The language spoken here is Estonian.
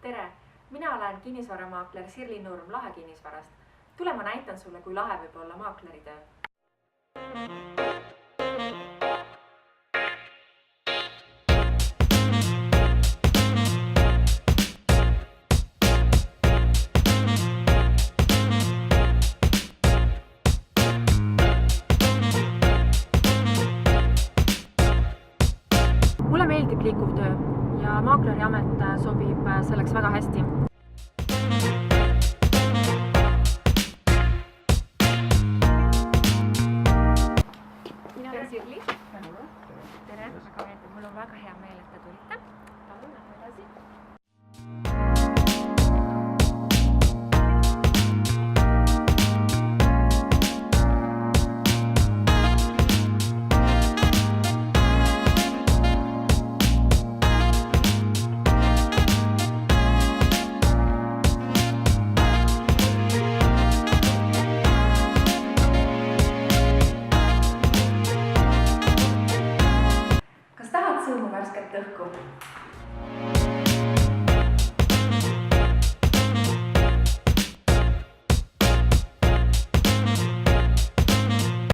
Tere! Mina olen kinnisvaramaakler Sirli Nurm Lahe kinnisvarast. Tule ma näitan sulle, kui lahe võib olla maakleritöö. Mulle meeldib liikuv töö ja maakleriamet sobib selleks väga hästi. Mina olen Sirli. Tere! Mul on väga hea meel, et te tulite. Palun, lähme edasi. Kas tahad sõõmu värsket õhku?